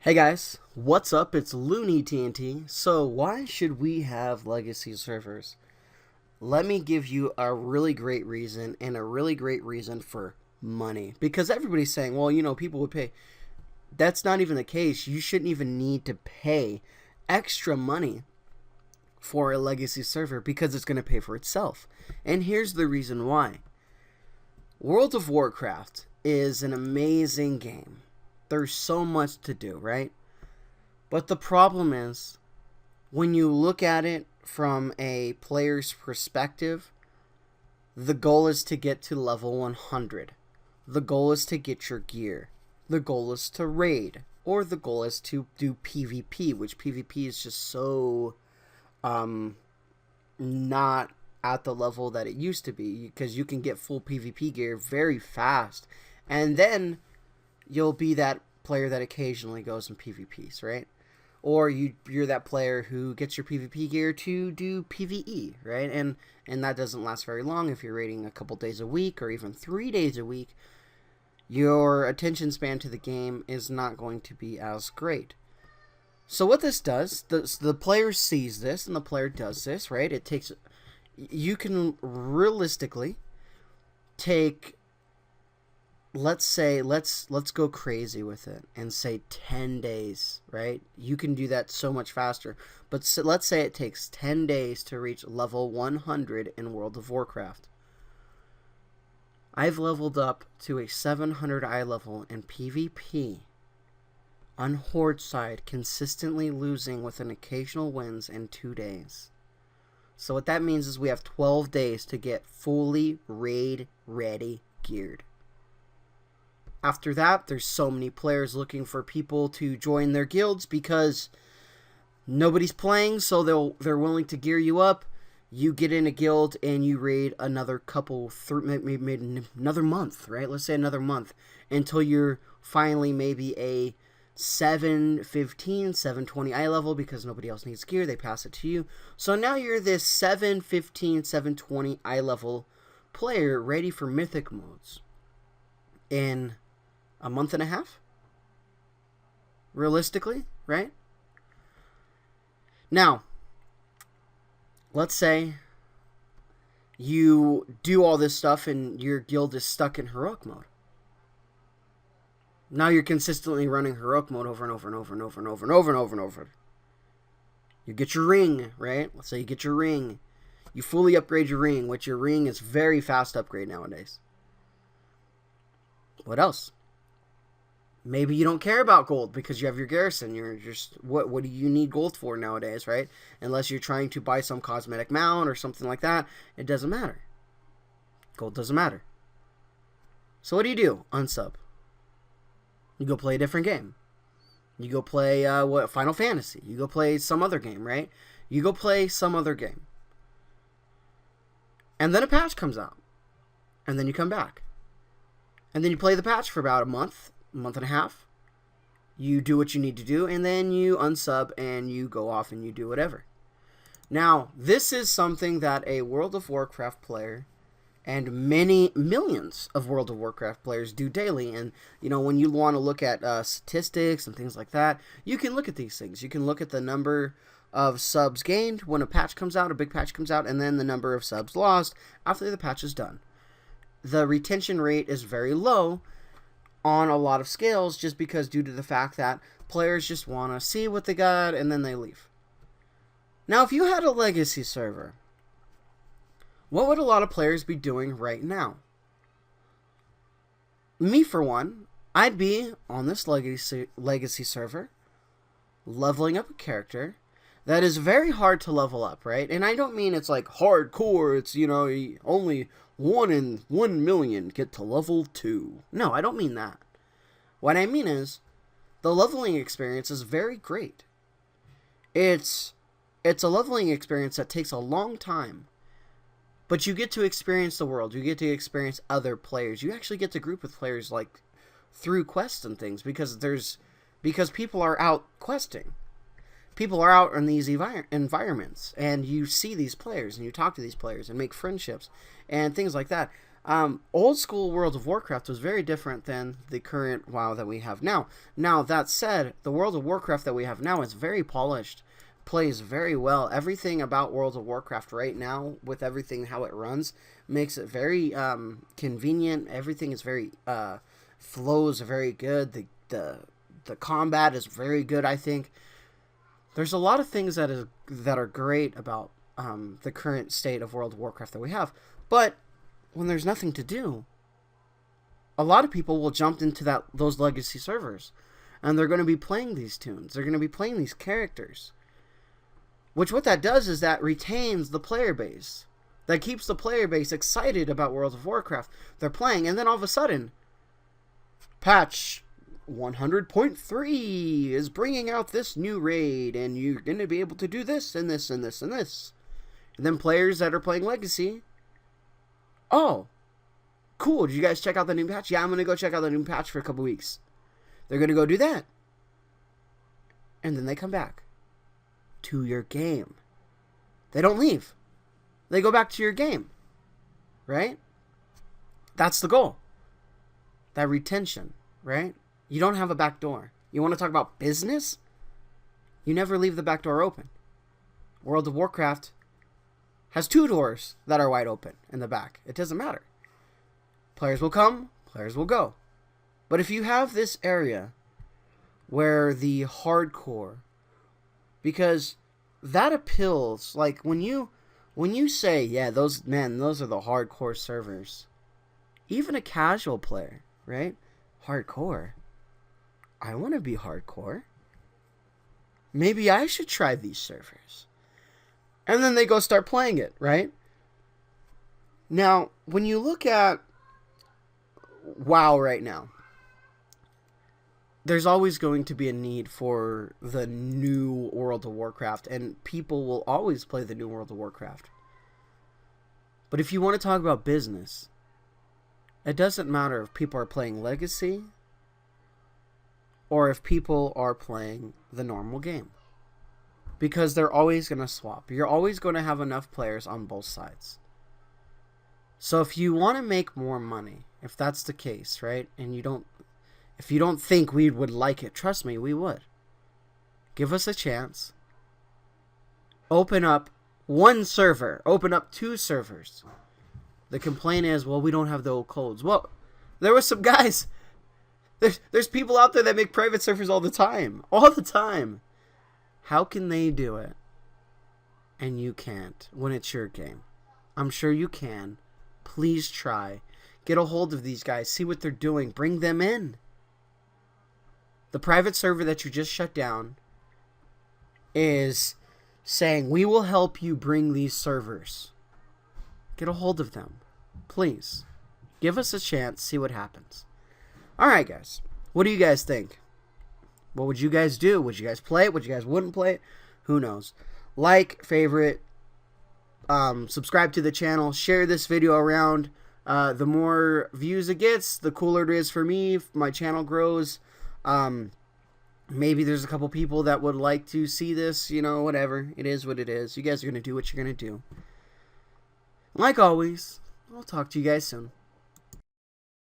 Hey guys, what's up? It's Looney TNT. So, why should we have legacy servers? Let me give you a really great reason, and a really great reason for money. Because everybody's saying, well, people would pay. That's not even the case. You shouldn't even need to pay extra money for a legacy server because it's going to pay for itself. And here's the reason why. World of Warcraft is an amazing game. There's so much to do, right? But the problem is, when you look at it from a player's perspective, the goal is to get to level 100. The goal is to get your gear. The goal is to raid. Or the goal is to do PvP, which PvP is just so not at the level that it used to be, because you can get full PvP gear very fast. And then you'll be that player that occasionally goes in PvPs, right? Or you're that player who gets your PvP gear to do PvE, right? And that doesn't last very long. If you're raiding a couple days a week or even 3 days a week, your attention span to the game is not going to be as great. So what this does, the player sees this and the player does this, right? You can realistically take, let's go crazy with it and say 10 days, right? You can do that so much faster. But let's say it takes 10 days to reach level 100 in World of Warcraft. I've leveled up to a 700 eye level in PvP on Horde side, consistently losing with an occasional wins in 2 days. So what that means is we have 12 days to get fully raid ready geared. After that, there's so many players looking for people to join their guilds because nobody's playing, so they're willing to gear you up. You get in a guild and you raid another maybe another month, right? Let's say another month until you're finally maybe a 715, 720 eye level because nobody else needs gear. They pass it to you. So now you're this 715, 720 eye level player ready for mythic modes in a month and a half, realistically, right? Now, let's say you do all this stuff and your guild is stuck in heroic mode. Now you're consistently running heroic mode over and over and over and over and over and over and over and over. You get your ring, right? Let's say you get your ring. You fully upgrade your ring, which your ring is very fast upgrade nowadays. What else? Maybe you don't care about gold because you have your garrison. You're just, what do you need gold for nowadays, right? Unless you're trying to buy some cosmetic mount or something like that, it doesn't matter. Gold doesn't matter. So what do? Unsub. You go play a different game. You go play Final Fantasy. You go play some other game, right? You go play some other game. And then a patch comes out. And then you come back. And then you play the patch for about a month and a half. You do what you need to do, and then you unsub and you go off and you do whatever. Now, this is something that a World of Warcraft player and many millions of World of Warcraft players do daily. And, when you want to look at statistics and things like that, you can look at these things. You can look at the number of subs gained when a patch comes out, a big patch comes out, and then the number of subs lost after the patch is done. The retention rate is very low on a lot of scales just because due to the fact that players just want to see what they got and then they leave. Now, if you had a legacy server, what would a lot of players be doing right now? Me, for one, I'd be on this legacy server, leveling up a character that is very hard to level up, right? And I don't mean it's like hardcore, it's, only 1 in 1 million get to level 2. No, I don't mean that. What I mean is, the leveling experience is very great. It's a leveling experience that takes a long time. But you get to experience the world. You get to experience other players. You actually get to group with players like through quests and things because people are out questing. People are out in these environments, and you see these players and you talk to these players and make friendships and things like that. Old school World of Warcraft was very different than the current WoW that we have now. Now, that said, the World of Warcraft that we have now is very polished, plays very well. Everything about World of Warcraft right now, with everything how it runs, makes it very convenient. Everything is very flows very good. The combat is very good, I think. There's a lot of things that are great about the current state of World of Warcraft that we have, but when there's nothing to do, a lot of people will jump into those legacy servers, and they're going to be playing these tunes. They're going to be playing these characters. Which what that does is that retains the player base. That keeps the player base excited about World of Warcraft. They're playing, and then all of a sudden, patch 100.3 is bringing out this new raid, and you're going to be able to do this and this and this and this. And then players that are playing Legacy, oh, cool, did you guys check out the new patch? Yeah, I'm going to go check out the new patch for a couple weeks. They're going to go do that. And then they come back to your game. They don't leave. They go back to your game. Right? That's the goal. That retention, right? You don't have a back door. You want to talk about business? You never leave the back door open. World of Warcraft has 2 doors that are wide open in the back. It doesn't matter. Players will come, players will go. But if you have this area where the hardcore, because that appeals, like when you say, yeah, those are the hardcore servers. Even a casual player, right? Hardcore. I want to be hardcore. Maybe I should try these servers. And then they go start playing it, right? Now, when you look at WoW right now, there's always going to be a need for the new World of Warcraft, and people will always play the new World of Warcraft. But if you want to talk about business, it doesn't matter if people are playing Legacy or if people are playing the normal game. Because they're always going to swap. You're always going to have enough players on both sides. So if you want to make more money, if that's the case, right? And if you don't think we would like it, trust me, we would. Give us a chance. Open up 1 server. Open up 2 servers. The complaint is, well, we don't have the old codes. Well, there was some guys. There's people out there that make private servers all the time. All the time. How can they do it and you can't when it's your game? I'm sure you can. Please try. Get a hold of these guys. See what they're doing. Bring them in. The private server that you just shut down is saying, we will help you bring these servers. Get a hold of them. Please. Give us a chance. See what happens. Alright, guys. What do you guys think? What would you guys do? Would you guys play it? Would you guys wouldn't play it? Who knows? Like, favorite, subscribe to the channel, share this video around. The more views it gets, the cooler it is for me. If my channel grows. Maybe there's a couple people that would like to see this, whatever. It is what it is. You guys are going to do what you're going to do. Like always, I'll talk to you guys soon.